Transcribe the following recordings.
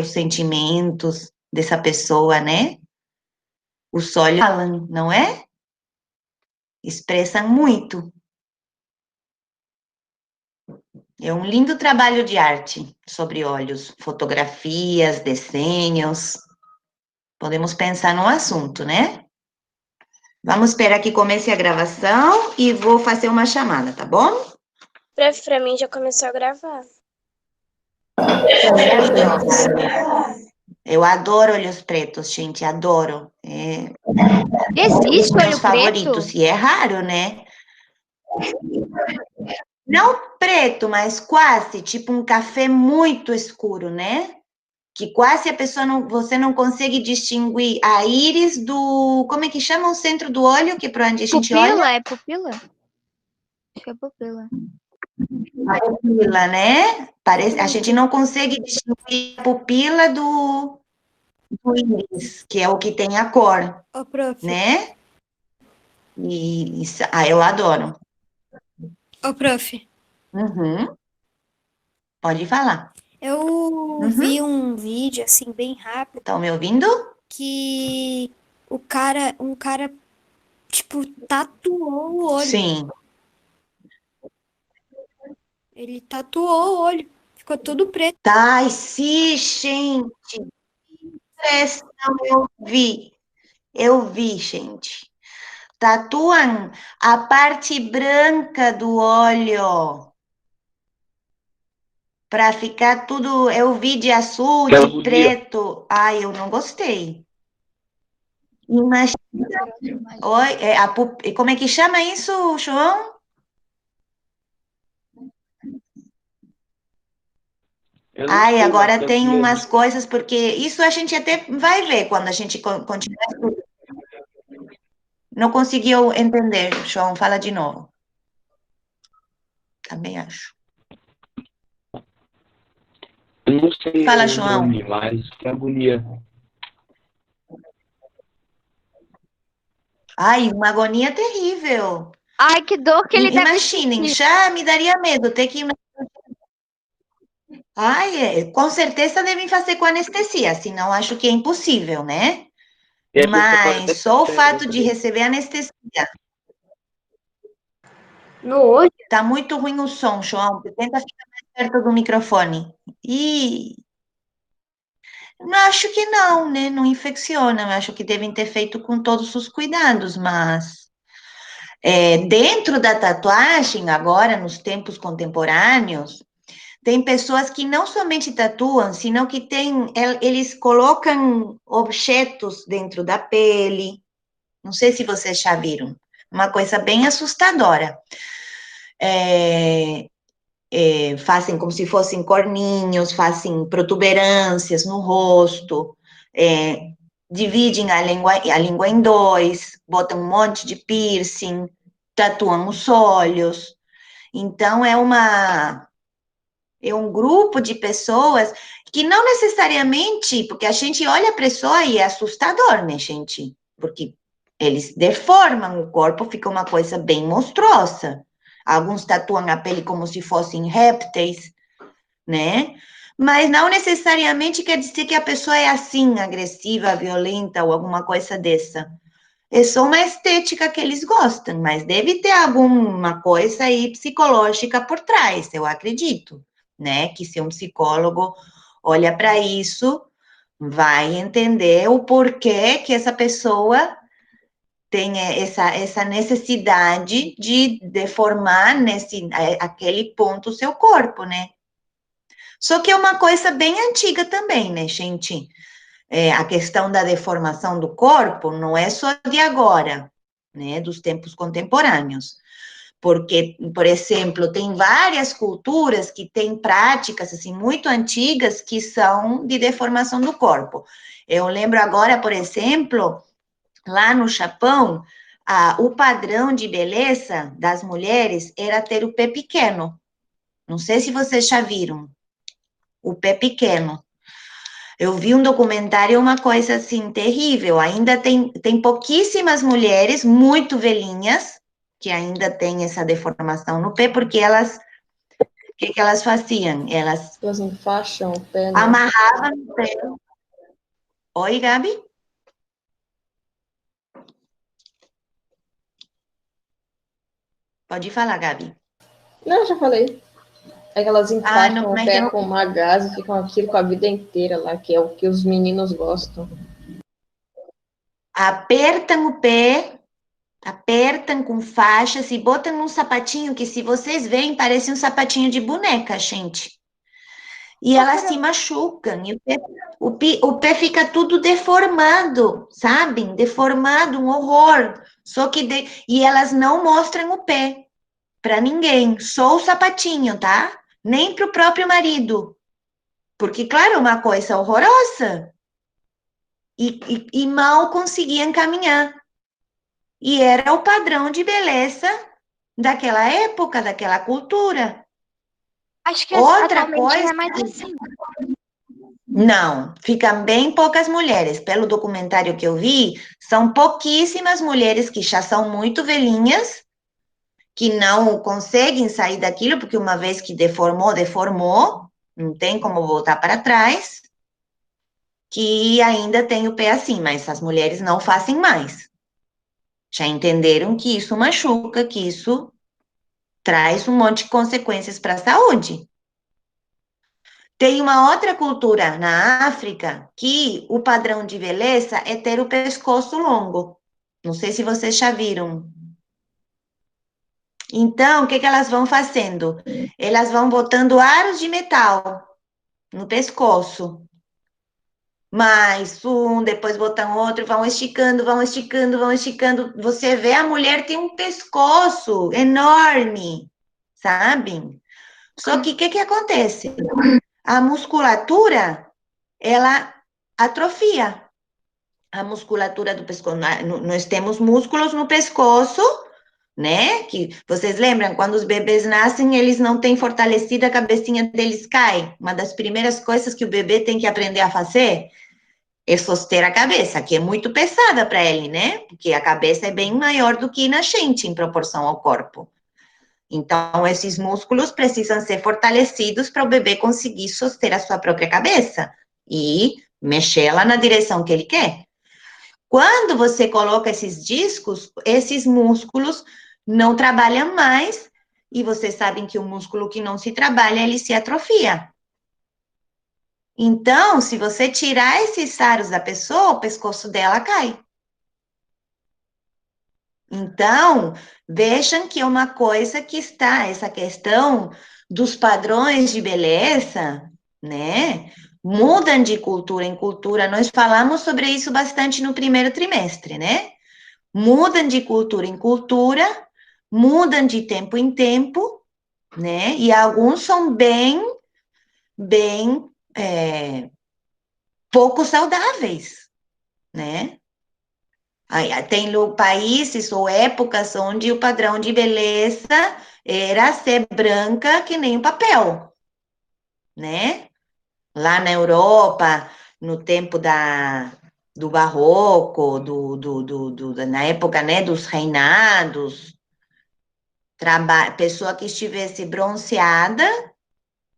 os sentimentos dessa pessoa, né? Os olhos falam, não é? Expressam muito. É um lindo trabalho de arte sobre olhos, fotografias, desenhos. Podemos pensar no assunto, né? Vamos esperar que comece a gravação e vou fazer uma chamada, tá bom? Pra mim já começou a gravar. Eu adoro olhos pretos, gente, adoro. Um dos Existe meus olho favoritos, preto? e é raro, né? Não preto, mas quase, tipo um café muito escuro, né? Que quase a pessoa não, você não consegue distinguir a íris do, como é que chama o centro do olho, que é para onde a gente olha? Pupila? É pupila? Acho que é pupila. A pupila, né? Parece, a gente não consegue distinguir a pupila do íris, que é o que tem a cor, né? E eu adoro. Ô, prof. Uhum. Pode falar. Eu vi um vídeo, assim, bem rápido, Estão me ouvindo? que um cara, tipo, tatuou o olho. Sim. Ele tatuou o olho. Ficou tudo preto. Ai, sim, gente. Impressão, eu vi, gente. Tatuam a parte branca do olho para ficar tudo. Eu vi de azul, de preto. Ai, eu não gostei. Imagina. Oi, como é que chama isso, João? Ai, agora tem umas coisas, porque isso a gente até vai ver quando a gente continuar. Não conseguiu entender, João, fala de novo. Também acho. Eu não sei Fala, o João. nome, mas que agonia. Ai, uma agonia terrível. Ai, que dor que ele deve Imaginem, sentir. já me daria medo ter que. Ai, com certeza devem fazer com anestesia, senão acho que é impossível, né? E a pessoa pode Mas até só o ficar cego fato de também. receber anestesia. No olho? Tá muito ruim o som, João. Tenta ficar mais perto do microfone. E não acho que não, né? Não infecciona. Eu acho que devem ter feito com todos os cuidados, mas dentro da tatuagem, agora, nos tempos contemporâneos, tem pessoas que não somente tatuam, senão que eles colocam objetos dentro da pele. Não sei se vocês já viram. Uma coisa bem assustadora. Fazem como se fossem corninhos, fazem protuberâncias no rosto, dividem a língua em dois, botam um monte de piercing, tatuam os olhos. Então, é um grupo de pessoas que não necessariamente, porque a gente olha a pessoa e é assustador, né, gente? Porque eles deformam o corpo, fica uma coisa bem monstruosa. Alguns tatuam a pele como se fossem répteis, né? Mas não necessariamente quer dizer que a pessoa é assim, agressiva, violenta ou alguma coisa dessa. É só uma estética que eles gostam, mas deve ter alguma coisa aí psicológica por trás, eu acredito, né? Que se um psicólogo olha para isso, vai entender o porquê que essa pessoa tem essa necessidade de deformar aquele ponto o seu corpo, né? Só que é uma coisa bem antiga também, né, gente? A questão da deformação do corpo não é só de agora, né, dos tempos contemporâneos. Porque, por exemplo, tem várias culturas que têm práticas assim muito antigas que são de deformação do corpo. Eu lembro agora, por exemplo, lá no Japão, o padrão de beleza das mulheres era ter o pé pequeno. Não sei se vocês já viram o pé pequeno. Eu vi um documentário, uma coisa assim terrível. Ainda tem pouquíssimas mulheres muito velhinhas que ainda têm essa deformação no pé, porque elas que elas faziam? Elas Elas enfaixam o pé, né? amarravam o pé. Oi, Gabi? Pode falar, Gabi. Não, já falei. É que elas enfaixam Não, o mas pé eu... com uma gaze e ficam aquilo com a vida inteira lá, que é o que os meninos gostam. Apertam com faixas e botam num sapatinho que, se vocês veem, parece um sapatinho de boneca, gente. E elas se machucam, e o pé fica tudo deformado, sabe? Deformado, um horror. E elas não mostram o pé para ninguém, só o sapatinho, tá? Nem para o próprio marido. Porque, claro, é uma coisa horrorosa. E mal conseguiam caminhar. E era o padrão de beleza daquela época, daquela cultura. Acho que Outra atualmente coisa, não é mais assim. não, ficam bem poucas mulheres. Pelo documentário que eu vi, são pouquíssimas mulheres que já são muito velhinhas, que não conseguem sair daquilo, porque uma vez que deformou, deformou, não tem como voltar para trás, que ainda tem o pé assim, mas as mulheres não fazem mais. Já entenderam que isso machuca, que isso traz um monte de consequências para a saúde. Tem uma outra cultura na África que o padrão de beleza é ter o pescoço longo. Não sei se vocês já viram. Então, o que elas vão fazendo? Elas vão botando aros de metal no pescoço. Mais um, depois botam outro, vão esticando, vão esticando, vão esticando. Você vê, a mulher tem um pescoço enorme, sabe? Só que o que acontece? A musculatura, ela atrofia. A musculatura do pescoço. Nós temos músculos no pescoço, né? Que vocês lembram, quando os bebês nascem, eles não têm fortalecido, a cabecinha deles cai. Uma das primeiras coisas que o bebê tem que aprender a fazer é soster a cabeça, que é muito pesada para ele, né? Porque a cabeça é bem maior do que na gente, em proporção ao corpo. Então, esses músculos precisam ser fortalecidos para o bebê conseguir soster a sua própria cabeça e mexê-la na direção que ele quer. Quando você coloca esses discos, esses músculos não trabalham mais, e vocês sabem que o músculo que não se trabalha, ele se atrofia. Então, se você tirar esses saros da pessoa, o pescoço dela cai. Então, vejam que é uma coisa que está, essa questão dos padrões de beleza, né? Mudam de cultura em cultura. Nós falamos sobre isso bastante no primeiro trimestre, né? Mudam de cultura em cultura, mudam de tempo em tempo, né? E alguns são bem pouco saudáveis, né? Tem países ou épocas onde o padrão de beleza era ser branca que nem o papel, né? Lá na Europa, no tempo do barroco, na época, né, dos reinados, pessoa que estivesse bronzeada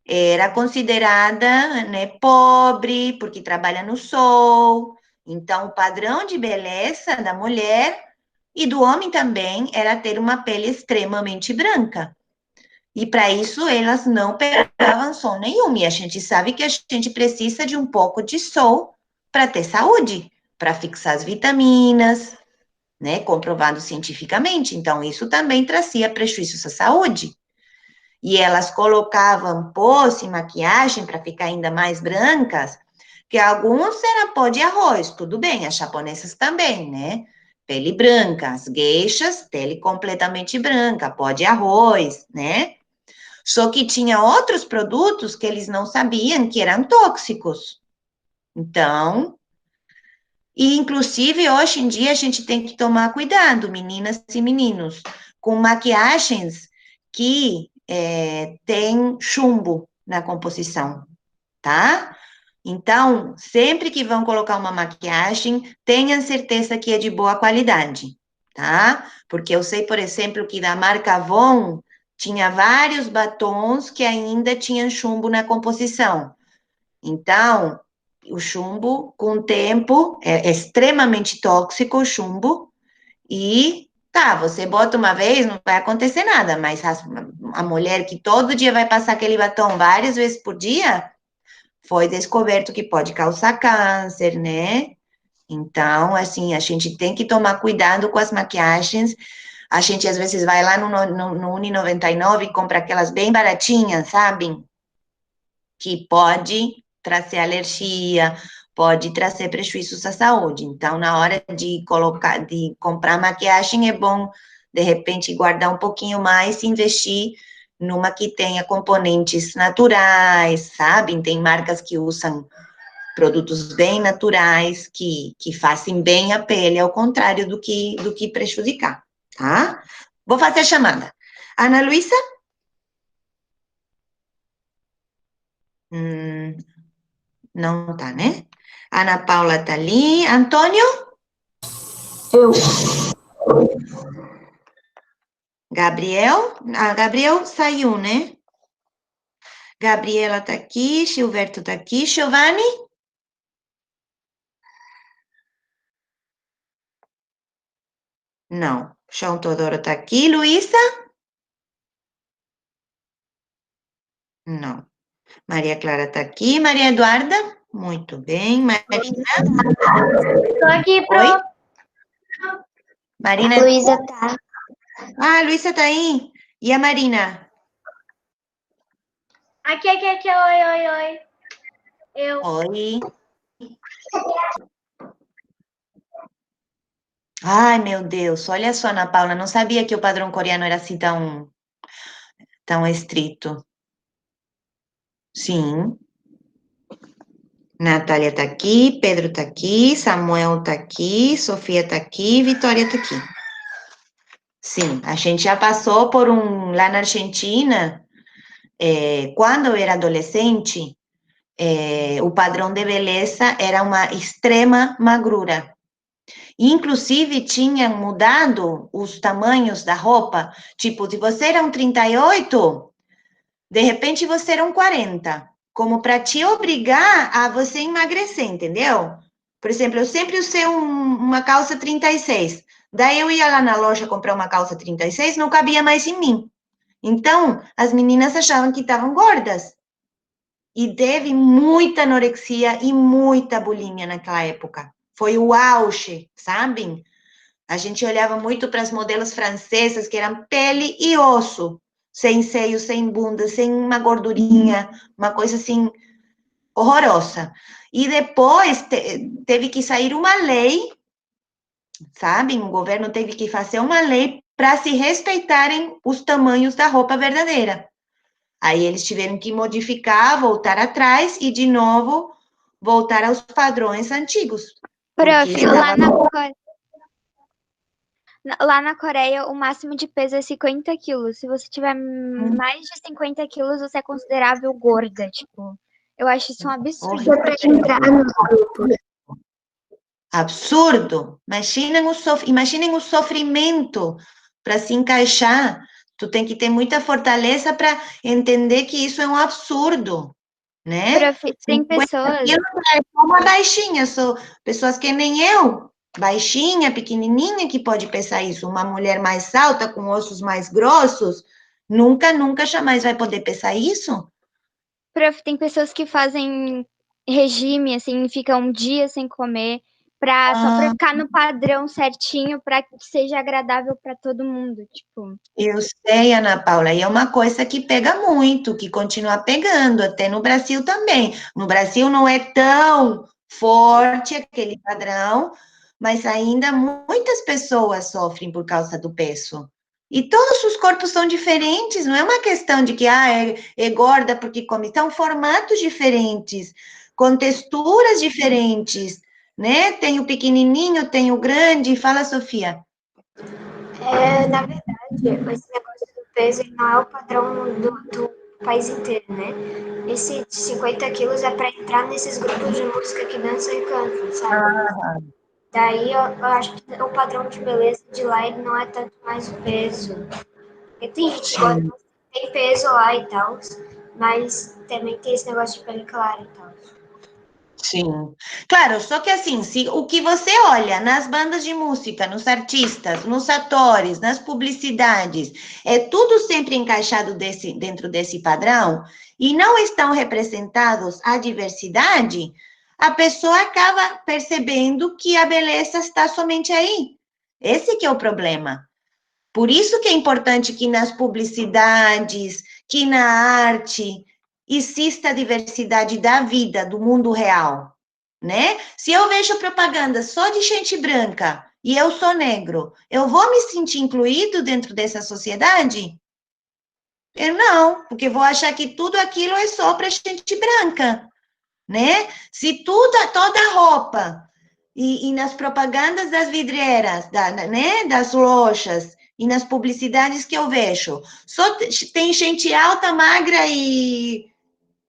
era considerada, né, pobre, porque trabalha no sol. Então, o padrão de beleza da mulher e do homem também era ter uma pele extremamente branca. E para isso, elas não pegavam sol nenhum. E a gente sabe que a gente precisa de um pouco de sol para ter saúde, para fixar as vitaminas, né, comprovado cientificamente. Então, isso também trazia prejuízos à saúde. E elas colocavam pós e maquiagem para ficar ainda mais brancas, que alguns era pó de arroz, tudo bem, as japonesas também, né? Pele branca, as geishas, pele completamente branca, pó de arroz, né? Só que tinha outros produtos que eles não sabiam que eram tóxicos. Então, e inclusive hoje em dia a gente tem que tomar cuidado, meninas e meninos, com maquiagens que tem chumbo na composição, tá? Então, sempre que vão colocar uma maquiagem, tenham certeza que é de boa qualidade, tá? Porque eu sei, por exemplo, que da marca Avon tinha vários batons que ainda tinham chumbo na composição. Então, o chumbo, com o tempo, é extremamente tóxico o chumbo, e tá, você bota uma vez, não vai acontecer nada, mas a mulher que todo dia vai passar aquele batom várias vezes por dia, foi descoberto que pode causar câncer, né? Então, assim, a gente tem que tomar cuidado com as maquiagens. A gente, às vezes, vai lá no Uni99 e compra aquelas bem baratinhas, sabe? Que pode trazer alergia, pode trazer prejuízos à saúde. Então, na hora de comprar maquiagem, é bom, de repente, guardar um pouquinho mais e investir numa que tenha componentes naturais, sabe? Tem marcas que usam produtos bem naturais, que fazem bem a pele, ao contrário do que prejudicar, tá? Vou fazer a chamada. Ana Luísa? Não tá, né? Ana Paula tá ali. Antônio? Eu. Gabriel? Ah, Gabriel saiu, né? Gabriela tá aqui, Gilberto tá aqui. Giovanni? Não. João Teodoro tá aqui. Luísa? Não. Maria Clara tá aqui. Maria Eduarda? Muito bem. Marina? Tô aqui, Oi? Marina? Luísa tá. Ah, a Luísa tá aí. E a Marina? Aqui, oi. Eu. Oi. Ai, meu Deus, olha só, Ana Paula, não sabia que o padrão coreano era assim tão estrito. Sim. Natália tá aqui, Pedro tá aqui, Samuel tá aqui, Sofia tá aqui, Vitória tá aqui. Sim, a gente já passou por lá na Argentina, quando eu era adolescente, o padrão de beleza era uma extrema magrura. Inclusive, tinham mudado os tamanhos da roupa. Tipo, se você era um 38, de repente você era um 40. Como para te obrigar a você emagrecer, entendeu? Por exemplo, eu sempre usei uma calça 36. Daí eu ia lá na loja comprar uma calça 36, não cabia mais em mim. Então, as meninas achavam que estavam gordas. E teve muita anorexia e muita bulimia naquela época. Foi o auge, sabe? A gente olhava muito para as modelos francesas, que eram pele e osso, sem seio, sem bunda, sem uma gordurinha, uma coisa assim horrorosa. E depois teve que sair uma lei, sabe? O governo teve que fazer uma lei para se respeitarem os tamanhos da roupa verdadeira. Aí eles tiveram que modificar, voltar atrás e, de novo, voltar aos padrões antigos. Prof, Estava... lá na Coreia, o máximo de peso é 50 quilos. Se você tiver mais de 50 quilos, você é considerável gorda, tipo. Eu acho isso um absurdo. Absurdo. Imaginem o sofrimento para se encaixar. Tu tem que ter muita fortaleza para entender que isso é um absurdo, né? Prof, tem pessoas... Eu sou uma baixinha, sou pessoas que nem eu, baixinha, pequenininha, que pode pesar isso. Uma mulher mais alta, com ossos mais grossos, nunca, jamais vai poder pesar isso. Prof, tem pessoas que fazem regime, assim, ficam um dia sem comer, só pra ficar no padrão certinho, pra que seja agradável pra todo mundo, tipo. Eu sei, Ana Paula, e é uma coisa que pega muito, que continua pegando, até no Brasil também. No Brasil não é tão forte aquele padrão, mas ainda muitas pessoas sofrem por causa do peso. E todos os corpos são diferentes, não é uma questão de que é gorda porque come, são formatos diferentes, com texturas diferentes, né? Tem o pequenininho, tem o grande. Fala, Sofia. Na verdade, esse negócio do peso ele não é o padrão do país inteiro, né? Esse de 50 quilos é para entrar nesses grupos de música que dançam e cantam, sabe? Daí eu acho que o padrão de beleza de lá ele não é tanto mais o peso. Porque tem gente que gosta tem peso lá e tal, mas também tem esse negócio de pele clara e tal. Sim. Claro, só que assim, se o que você olha nas bandas de música, nos artistas, nos atores, nas publicidades, é tudo sempre encaixado dentro desse padrão e não estão representados a diversidade, a pessoa acaba percebendo que a beleza está somente aí. Esse que é o problema. Por isso que é importante que nas publicidades, que na arte, exista a diversidade da vida, do mundo real, né? Se eu vejo propaganda só de gente branca e eu sou negro, eu vou me sentir incluído dentro dessa sociedade? Eu não, porque vou achar que tudo aquilo é só para gente branca, né? Se toda roupa e nas propagandas das vidreiras, né, das lojas e nas publicidades que eu vejo, só tem gente alta, magra e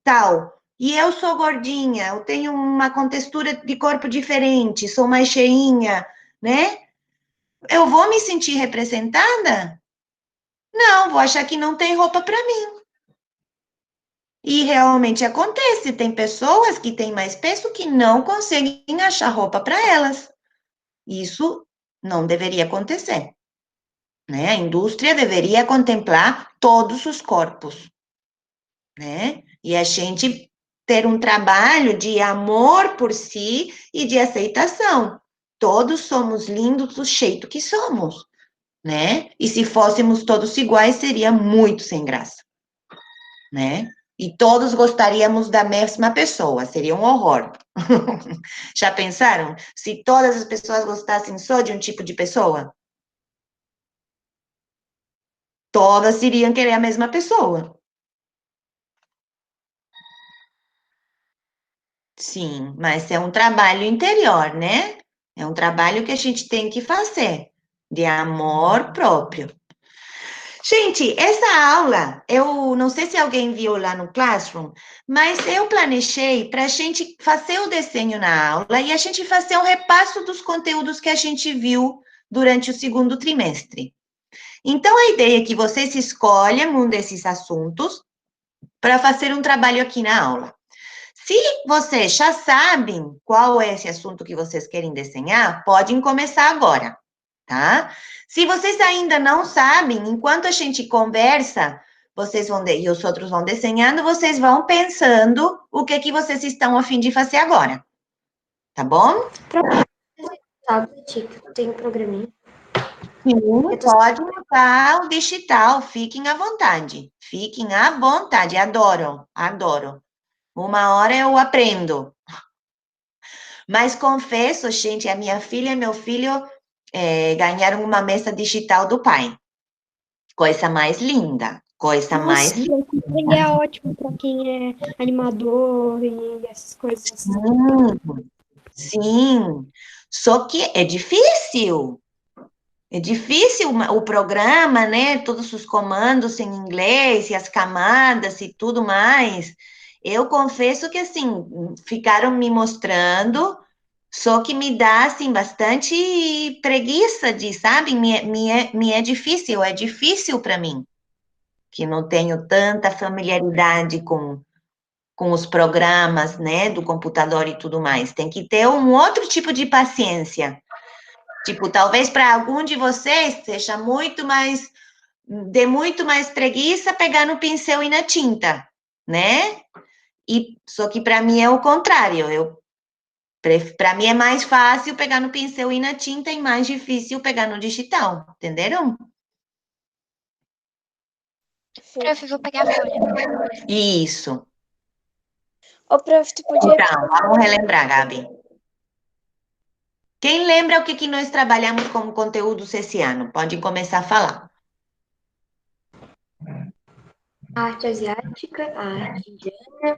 tal. E eu sou gordinha, eu tenho uma contextura de corpo diferente, sou mais cheinha, né? Eu vou me sentir representada? Não, vou achar que não tem roupa para mim. E realmente acontece, tem pessoas que têm mais peso que não conseguem achar roupa para elas. Isso não deveria acontecer, né? A indústria deveria contemplar todos os corpos, né? E a gente ter um trabalho de amor por si e de aceitação. Todos somos lindos do jeito que somos, né? E se fôssemos todos iguais, seria muito sem graça, né? E todos gostaríamos da mesma pessoa, seria um horror. Já pensaram? Se todas as pessoas gostassem só de um tipo de pessoa? Todas iriam querer a mesma pessoa. Sim, mas é um trabalho interior, né? É um trabalho que a gente tem que fazer, de amor próprio. Gente, essa aula, eu não sei se alguém viu lá no Classroom, mas eu planejei para a gente fazer o desenho na aula e a gente fazer um repasso dos conteúdos que a gente viu durante o segundo trimestre. Então, a ideia é que vocês escolham um desses assuntos para fazer um trabalho aqui na aula. Se vocês já sabem qual é esse assunto que vocês querem desenhar, podem começar agora, tá? Se vocês ainda não sabem, enquanto a gente conversa, vocês vão e os outros vão desenhando, vocês vão pensando o que vocês estão a fim de fazer agora, tá bom? Tablet, tem um programinha. Sim, pode usar o digital, fiquem à vontade. Fiquem à vontade, adoro, adoro. Uma hora eu aprendo. Mas confesso, gente, a minha filha e meu filho ganharam uma mesa digital do pai. Coisa mais linda, coisa mais linda. Ele é ótimo para quem é animador e essas coisas assim. Sim, só que é difícil. É difícil o programa, né? Todos os comandos em inglês e as camadas e tudo mais. Eu confesso que, assim, ficaram me mostrando, só que me dá, assim, bastante preguiça de, sabe? Me é difícil para mim, que não tenho tanta familiaridade com os programas, né, do computador e tudo mais. Tem que ter um outro tipo de paciência. Tipo, talvez para algum de vocês seja dê muito mais preguiça pegar no pincel e na tinta, né? Só que para mim é o contrário. Para mim é mais fácil pegar no pincel e na tinta e mais difícil pegar no digital, entenderam? Prof, eu vou pegar a folha. Isso. Ô, prof, tu podia... Então, vamos relembrar, Gabi. Quem lembra o que nós trabalhamos como conteúdos esse ano? Pode começar a falar. A arte asiática, a arte indiana,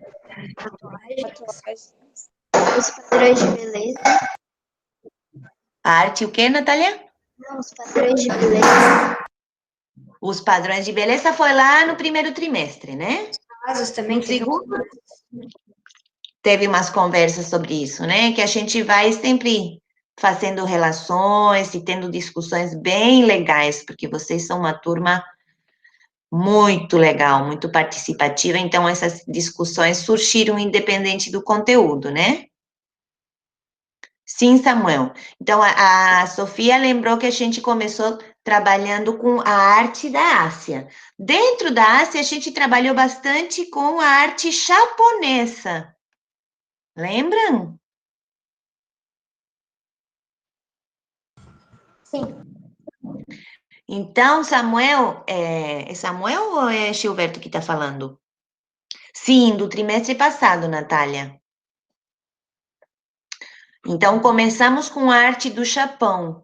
tatuagens, os padrões de beleza. A arte o quê, Natália? Não, os padrões de beleza. Os padrões de beleza foi lá no primeiro trimestre, né? Casos também. No segundo, teve umas conversas sobre isso, né? Que a gente vai sempre fazendo relações e tendo discussões bem legais, porque vocês são uma turma Muito legal, muito participativa. Então, essas discussões surgiram independente do conteúdo, né? Sim, Samuel. Então, a Sofia lembrou que a gente começou trabalhando com a arte da Ásia. Dentro da Ásia, a gente trabalhou bastante com a arte japonesa. Lembram? Sim. Então, Samuel, é Samuel ou é Gilberto que está falando? Sim, do trimestre passado, Natália. Então, começamos com a arte do Japão.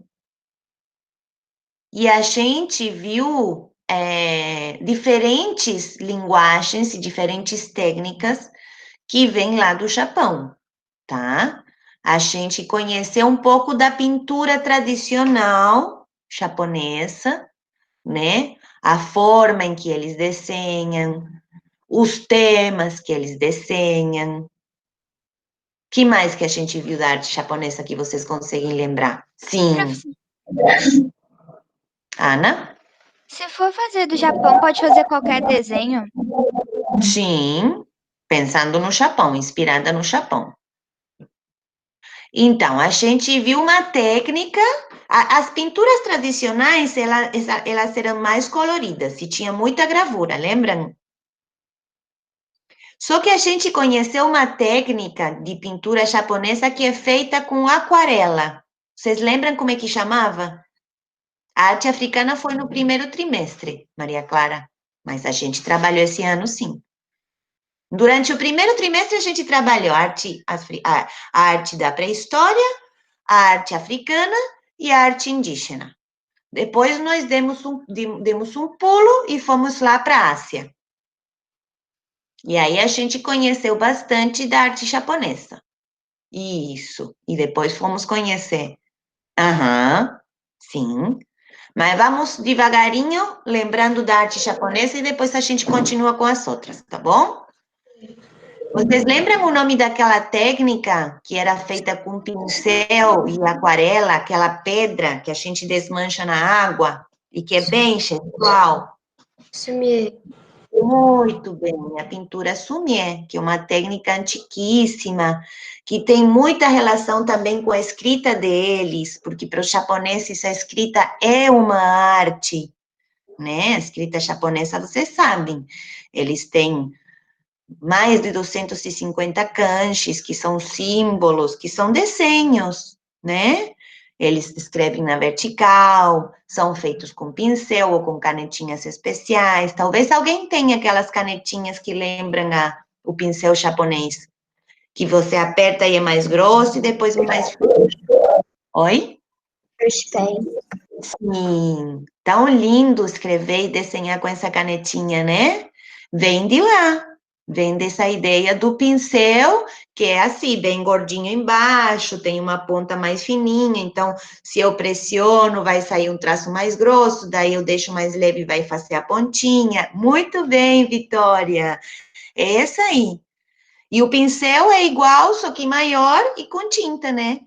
E a gente viu diferentes linguagens e diferentes técnicas que vêm lá do Japão, tá? A gente conheceu um pouco da pintura tradicional japonesa, né? A forma em que eles desenham, os temas que eles desenham. Que mais que a gente viu da arte japonesa que vocês conseguem lembrar? Sim. Ana? Se for fazer do Japão, pode fazer qualquer desenho. Sim, pensando no Japão, inspirada no Japão. Então, a gente viu uma técnica, as pinturas tradicionais, elas eram mais coloridas e tinha muita gravura, lembram? Só que a gente conheceu uma técnica de pintura japonesa que é feita com aquarela. Vocês lembram como é que chamava? A arte africana foi no primeiro trimestre, Maria Clara, mas a gente trabalhou esse ano, sim. Durante o primeiro trimestre, a gente trabalhou a arte da pré-história, a arte africana e a arte indígena. Depois, nós demos um pulo e fomos lá para a Ásia. E aí, a gente conheceu bastante da arte japonesa. Isso. E depois fomos conhecer. Aham, sim. Mas vamos devagarinho, lembrando da arte japonesa e depois a gente continua com as outras, tá bom? Vocês lembram o nome daquela técnica que era feita com pincel e aquarela, aquela pedra que a gente desmancha na água e que é bem gestual? Sumiê. Muito bem, a pintura sumie, que é uma técnica antiquíssima, que tem muita relação também com a escrita deles, porque para os japoneses a escrita é uma arte, né? A escrita japonesa, vocês sabem, eles têm mais de 250 kanjis, que são símbolos, que são desenhos, né? Eles escrevem na vertical, são feitos com pincel ou com canetinhas especiais. Talvez alguém tenha aquelas canetinhas que lembram o pincel japonês, que você aperta e é mais grosso e depois é mais fino. Oi? Sim, tão lindo escrever e desenhar com essa canetinha, né? Vem de lá. Vem dessa ideia do pincel, que é assim, bem gordinho embaixo, tem uma ponta mais fininha, então, se eu pressiono, vai sair um traço mais grosso, daí eu deixo mais leve, vai fazer a pontinha. Muito bem, Vitória. É essa aí. E o pincel é igual, só que maior e com tinta, né?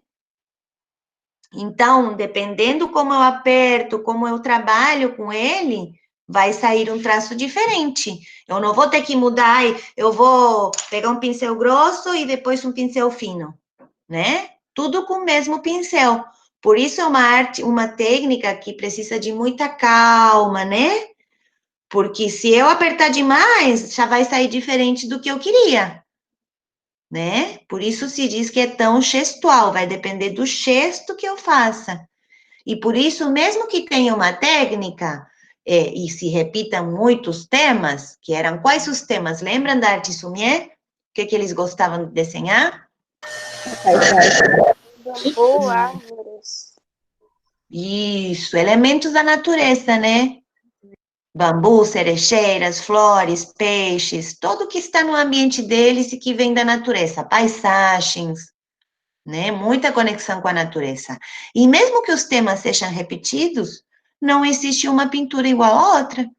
Então, dependendo como eu aperto, como eu trabalho com ele, vai sair um traço diferente. Eu não vou ter que mudar, eu vou pegar um pincel grosso e depois um pincel fino, né? Tudo com o mesmo pincel. Por isso é uma arte, uma técnica que precisa de muita calma, né? Porque se eu apertar demais, já vai sair diferente do que eu queria, né? Por isso se diz que é tão gestual, vai depender do gesto que eu faça. E por isso, mesmo que tenha uma técnica, e se repitam muitos temas, que eram quais os temas? Lembram da arte Sumier? O que eles gostavam de desenhar? Bambu, árvores. Isso, elementos da natureza, né? Bambu, cerejeiras, flores, peixes, tudo que está no ambiente deles e que vem da natureza, paisagens, né? Muita conexão com a natureza. E mesmo que os temas sejam repetidos, não existe uma pintura igual à outra,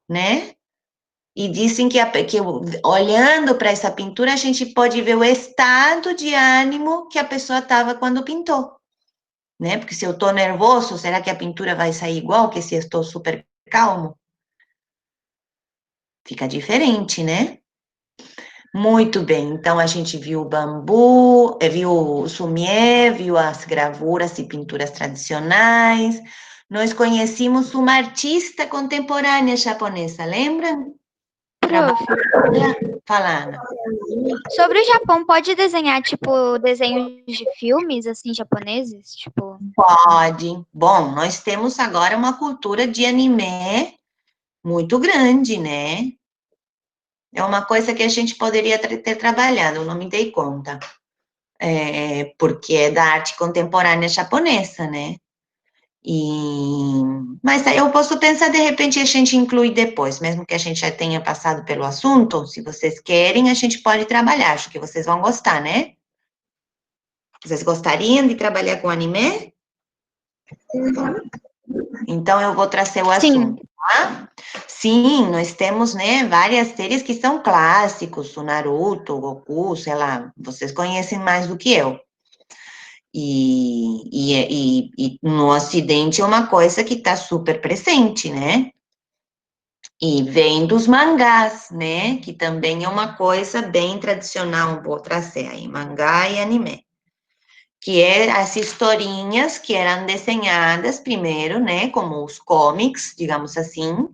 né? E dizem que olhando para essa pintura, a gente pode ver o estado de ânimo que a pessoa estava quando pintou, né? Porque se eu estou nervoso, será que a pintura vai sair igual que se eu estou super calmo? Fica diferente, né? Muito bem, então a gente viu o bambu, viu o sumiê, viu as gravuras e pinturas tradicionais. Nós conhecemos uma artista contemporânea japonesa, lembram? Prof, Fala, Ana. sobre o Japão, pode desenhar, tipo, desenhos de filmes, assim, japoneses? Tipo, Pode. Bom, nós temos agora uma cultura de anime muito grande, né? É uma coisa que a gente poderia ter trabalhado, eu não me dei conta. Porque é da arte contemporânea japonesa, né? Mas eu posso pensar, de repente, a gente inclui depois, mesmo que a gente já tenha passado pelo assunto, se vocês querem, a gente pode trabalhar, acho que vocês vão gostar, né? Vocês gostariam de trabalhar com anime? Então, eu vou trazer o sim. assunto, tá? Sim, nós temos, né, várias séries que são clássicos, o Naruto, o Goku, sei lá, vocês conhecem mais do que eu. E no Ocidente é uma coisa que está super presente, né? E vem dos mangás, né? Que também é uma coisa bem tradicional, vou trazer aí, mangá e anime. Que é as historinhas que eram desenhadas primeiro, né? Como os comics, digamos assim,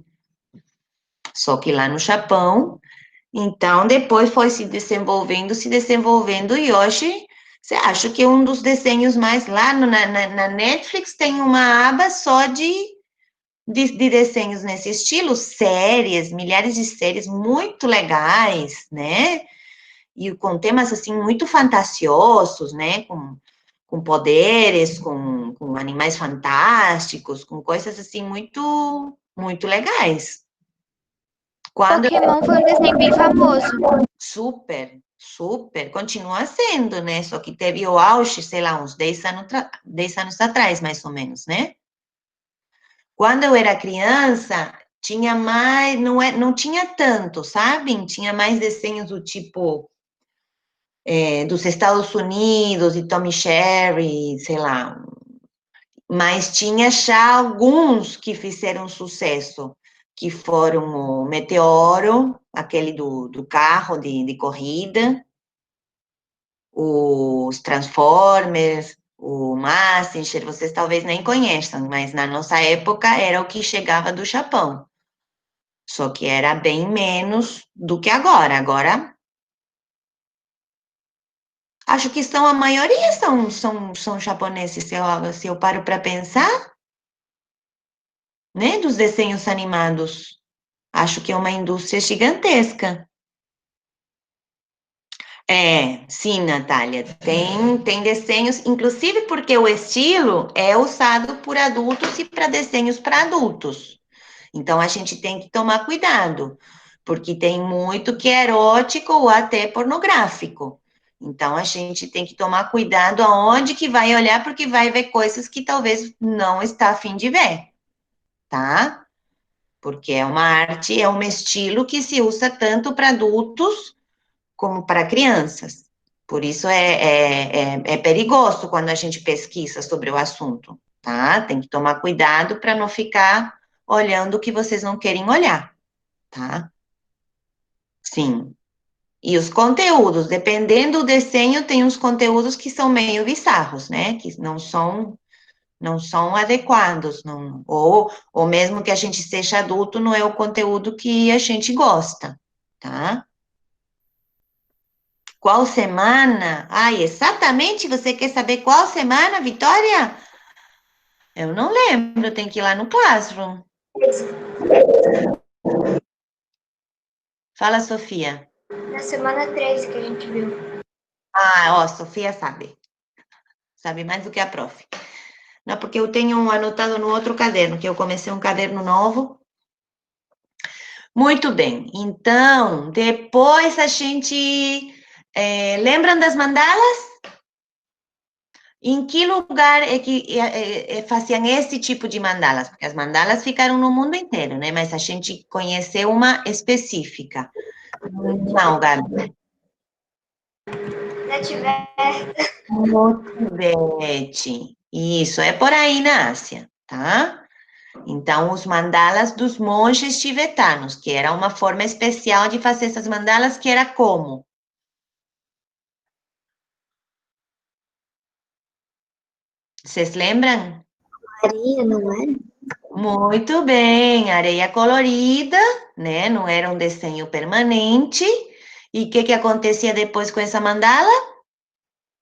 só que lá no Japão. Então, depois foi se desenvolvendo, e hoje, você acha que um dos desenhos mais lá na Netflix tem uma aba só de desenhos nesse estilo, séries, milhares de séries muito legais, né? E com temas, assim, muito fantasiosos, né? Com poderes, com animais fantásticos, com coisas, assim, muito, muito legais. Quando Pokémon foi um desenho bem famoso. Super, super, continua sendo, né? Só que teve o auge, sei lá, uns 10 anos atrás, mais ou menos, né? Quando eu era criança, tinha mais, não tinha tanto, sabe? Tinha mais desenhos do tipo dos Estados Unidos, de Tom e Jerry, sei lá. Mas tinha já alguns que fizeram sucesso, que foram o Meteoro, aquele do carro de corrida, os Transformers, o Mazinger, vocês talvez nem conheçam, mas na nossa época era o que chegava do Japão. Só que era bem menos do que agora. Agora, acho que são, a maioria são japoneses, se eu paro para pensar, né, dos desenhos animados. Acho que é uma indústria gigantesca. Sim, Natália, tem desenhos, inclusive porque o estilo é usado por adultos e para desenhos para adultos. Então, a gente tem que tomar cuidado, porque tem muito que é erótico ou até pornográfico. Então, a gente tem que tomar cuidado aonde que vai olhar, porque vai ver coisas que talvez não está a fim de ver, tá? Porque é uma arte, é um estilo que se usa tanto para adultos como para crianças. Por isso é perigoso quando a gente pesquisa sobre o assunto, tá? Tem que tomar cuidado para não ficar olhando o que vocês não querem olhar, tá? Sim. E os conteúdos, dependendo do desenho, tem uns conteúdos que são meio bizarros, né? Que não são adequados, não, ou mesmo que a gente seja adulto, não é o conteúdo que a gente gosta, tá? Qual semana? Ai, exatamente, você quer saber qual semana, Vitória? Eu não lembro, tem que ir lá no Classroom. Fala, Sofia. Na semana 13 que a gente viu. Ah, ó, Sofia sabe. Sabe mais do que a prof. Não, porque eu tenho anotado no outro caderno, que eu comecei um caderno novo. Muito bem, então, depois a gente... lembram das mandalas? Em que lugar é que faziam esse tipo de mandalas? Porque as mandalas ficaram no mundo inteiro, né? Mas a gente conheceu uma específica. Não, Gabi. Na Tibete. No Tibete. Isso, é por aí na Ásia, tá? Então, os mandalas dos monges tibetanos, que era uma forma especial de fazer essas mandalas, que era como? Vocês lembram? Maria, não era? Muito bem, areia colorida, né? Não era um desenho permanente. E o que acontecia depois com essa mandala?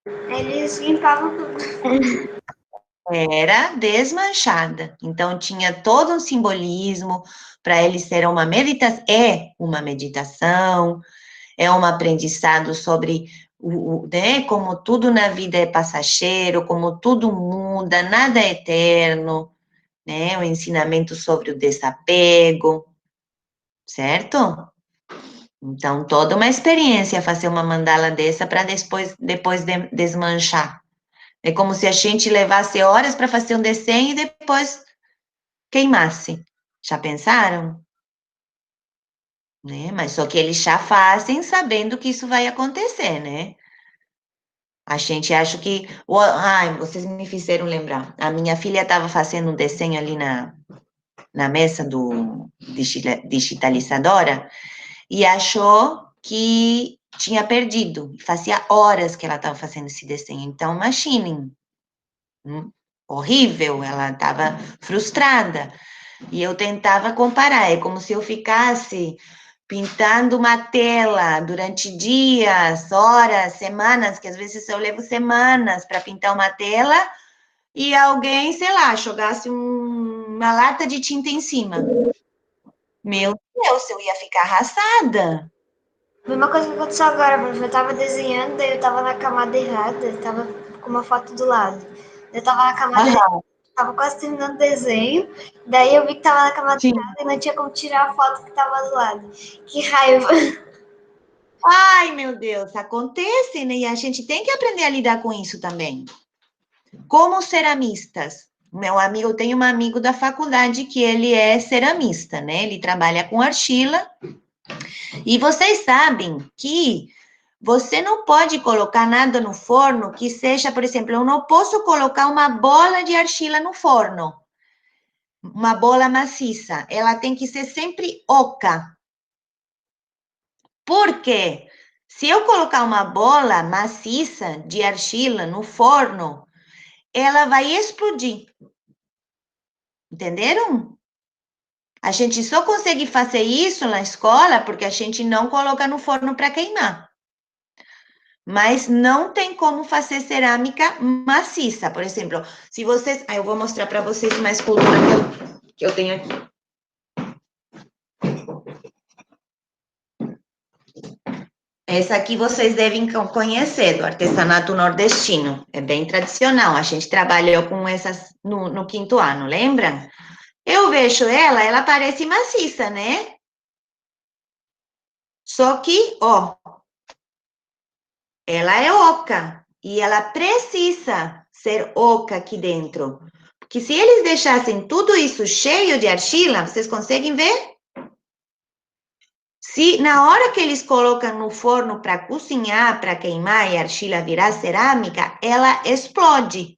Eles limpavam tudo. Era desmanchada. Então, tinha todo um simbolismo para eles ser uma meditação, uma meditação, é um aprendizado sobre né, como tudo na vida é passageiro, como tudo muda, nada é eterno, né? O ensinamento sobre o desapego, certo? Então, toda uma experiência fazer uma mandala dessa para depois desmanchar. É como se a gente levasse horas para fazer um desenho e depois queimasse. Já pensaram? Né? Mas só que eles já fazem sabendo que isso vai acontecer, né? A gente acha que. Ai, vocês me fizeram lembrar. A minha filha estava fazendo um desenho ali na mesa do digitalizadora e achou que tinha perdido. Fazia horas que ela estava fazendo esse desenho. Então, imaginem. Horrível, ela estava frustrada. E eu tentava comparar. É como se eu ficasse pintando uma tela durante dias, horas, semanas, que às vezes eu levo semanas para pintar uma tela, e alguém, sei lá, jogasse uma lata de tinta em cima. Meu Deus, eu ia ficar arrasada. Foi uma coisa que aconteceu agora, prof. Eu tava desenhando, daí eu tava na camada errada, tava com uma foto do lado. Eu tava na camada errada, tava quase terminando o desenho, daí eu vi que tava na camada Sim. errada e não tinha como tirar a foto que tava do lado. Que raiva! Ai, meu Deus, acontece, né? E a gente tem que aprender a lidar com isso também. Como ceramistas. Meu amigo, eu tenho um amigo da faculdade que ele é ceramista, né? Ele trabalha com argila. E vocês sabem que você não pode colocar nada no forno que seja, por exemplo, eu não posso colocar uma bola de argila no forno. Uma bola maciça. Ela tem que ser sempre oca. Por quê? Se eu colocar uma bola maciça de argila no forno, ela vai explodir. Entenderam? A gente só consegue fazer isso na escola porque a gente não coloca no forno para queimar. Mas não tem como fazer cerâmica maciça. Por exemplo, se vocês... eu vou mostrar para vocês uma escultura que eu tenho aqui. Essa aqui vocês devem conhecer, do artesanato nordestino. É bem tradicional. A gente trabalhou com essas no quinto ano, lembram? Eu vejo ela parece maciça, né? Só que, ó, ela é oca. E ela precisa ser oca aqui dentro. Porque se eles deixassem tudo isso cheio de argila, vocês conseguem ver? Se na hora que eles colocam no forno para cozinhar, para queimar e a argila virar cerâmica, ela explode,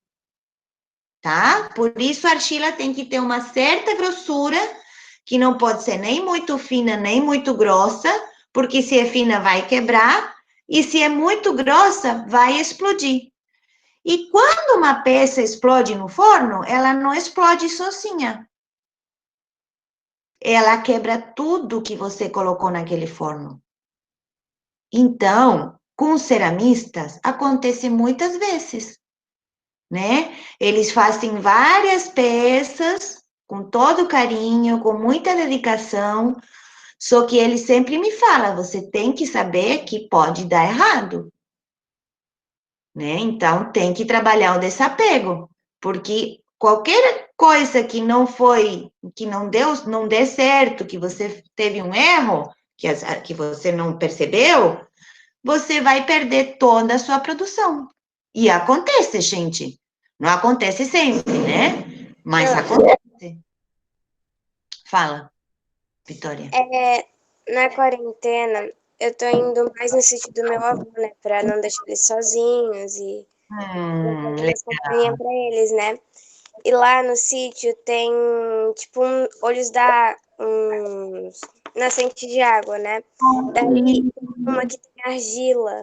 tá? Por isso a argila tem que ter uma certa grossura, que não pode ser nem muito fina, nem muito grossa, porque se é fina vai quebrar, e se é muito grossa, vai explodir. E quando uma peça explode no forno, ela não explode sozinha. Ela quebra tudo que você colocou naquele forno. Então, com ceramistas, acontece muitas vezes, né? Eles fazem várias peças com todo carinho, com muita dedicação, só que eles sempre me falam, você tem que saber que pode dar errado, né? Então, tem que trabalhar o desapego, porque qualquer coisa que não foi, que não dê certo, que você teve um erro, que você não percebeu, você vai perder toda a sua produção. E acontece, gente. Não acontece sempre, né? Mas acontece. Fala, Vitória. Na quarentena, eu tô indo mais no sítio do meu avô, né? Pra não deixar eles sozinhos e fazer Legal. companhia pra eles, né? E lá no sítio tem, tipo, olhos da... nascente de água, né? Daí, tem uma que tem argila.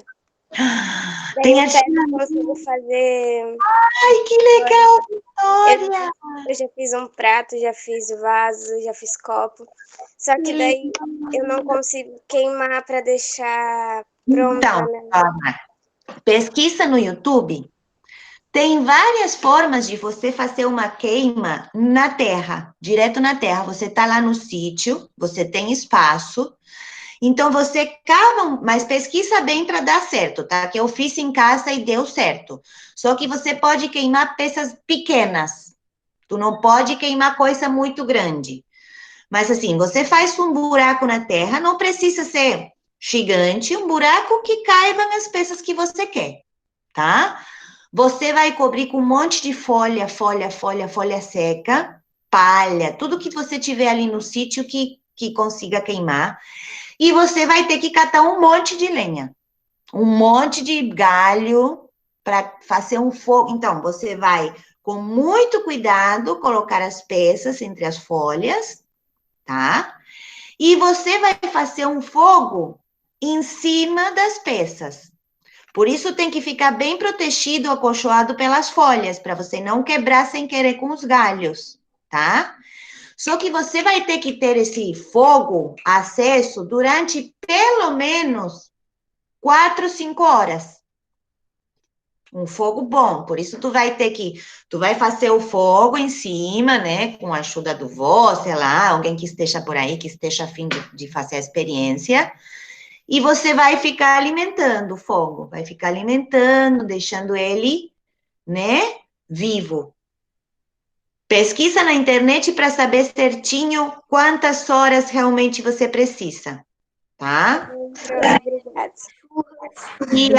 Daí Tem eu argila. pego e consigo fazer... Ai, que legal, Vitória! Eu já fiz um prato, já fiz vaso, já fiz copo. Só que daí eu não consigo queimar para deixar pronta, Então, né? pesquisa no YouTube. Tem várias formas de você fazer uma queima na terra, direto na terra. Você está lá no sítio, você tem espaço, então você cava, mas pesquisa bem para dar certo, tá? Que eu fiz em casa e deu certo. Só que você pode queimar peças pequenas. Tu não pode queimar coisa muito grande. Mas assim, você faz um buraco na terra, não precisa ser gigante, um buraco que caibam as peças que você quer, tá? Você vai cobrir com um monte de folha seca, palha, tudo que você tiver ali no sítio que consiga queimar. E você vai ter que catar um monte de lenha, um monte de galho para fazer um fogo. Então, você vai, com muito cuidado, colocar as peças entre as folhas, tá? E você vai fazer um fogo em cima das peças. Por isso tem que ficar bem protegido, acolchoado pelas folhas, para você não quebrar sem querer com os galhos, tá? Só que você vai ter que ter esse fogo aceso durante pelo menos 4, 5 horas. Um fogo bom, por isso tu vai fazer o fogo em cima, né, com a ajuda do vô, sei lá, alguém que esteja por aí, que esteja a fim de fazer a experiência, e você vai ficar alimentando o fogo, vai ficar alimentando, deixando ele, né, vivo. Pesquisa na internet para saber certinho quantas horas realmente você precisa, tá? Obrigada. E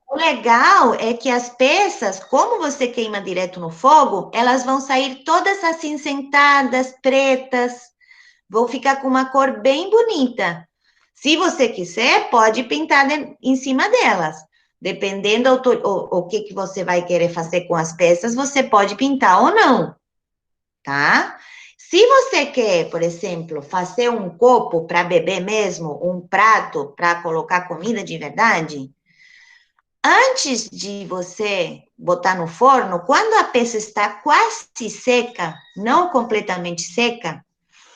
o legal é que as peças, como você queima direto no fogo, elas vão sair todas acinzentadas, pretas, vão ficar com uma cor bem bonita. Se você quiser, pode pintar em cima delas. Dependendo o que você vai querer fazer com as peças, você pode pintar ou não, tá? Se você quer, por exemplo, fazer um copo para beber mesmo, um prato para colocar comida de verdade, antes de você botar no forno, quando a peça está quase seca, não completamente seca,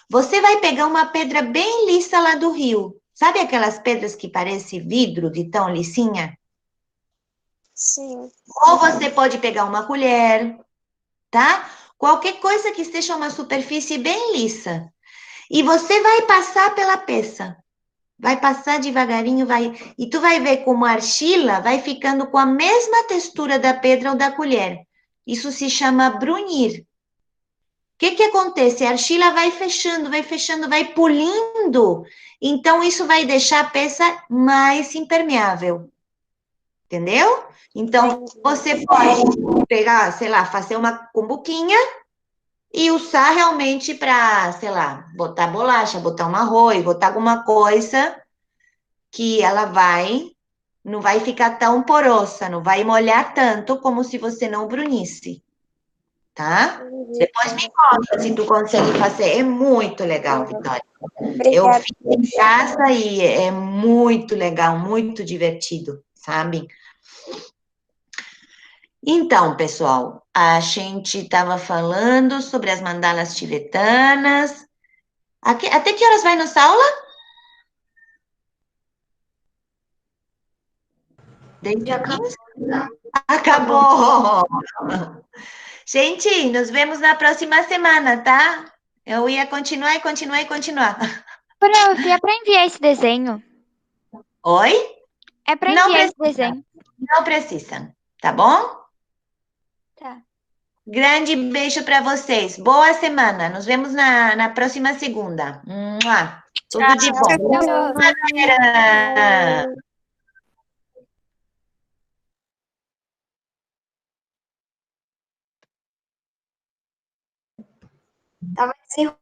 você vai pegar uma pedra bem lisa lá do rio. Sabe aquelas pedras que parecem vidro de tão lisinha? Sim. Ou você pode pegar uma colher, tá? Qualquer coisa que esteja uma superfície bem lisa. E você vai passar pela peça. Vai passar devagarinho, vai. E tu vai ver como a argila vai ficando com a mesma textura da pedra ou da colher. Isso se chama brunir. O que acontece? A argila vai fechando, vai polindo. Então, isso vai deixar a peça mais impermeável. Entendeu? Então, você pode pegar, sei lá, fazer uma cumbuquinha e usar realmente para, sei lá, botar bolacha, botar um arroz, botar alguma coisa que ela não vai ficar tão porosa, não vai molhar tanto como se você não brunisse, tá? Depois me conta se tu consegue fazer, é muito legal, Vitória. Eu Obrigada. fiz em casa e é muito legal, muito divertido, sabe? Então, pessoal, a gente estava falando sobre as mandalas tibetanas. Até que horas vai nossa aula? Desde Já 15? Acabou! Gente, nos vemos na próxima semana, tá? Eu ia continuar e continuar e continuar. Prof, é pra enviar esse desenho. Oi? É pra Não enviar esse precisa, desenho. não precisa, tá bom? Tá. Grande beijo para vocês. Boa semana. Nos vemos na próxima segunda. Mua. Tudo de bom. Tchau. Galera. tava desenrolando.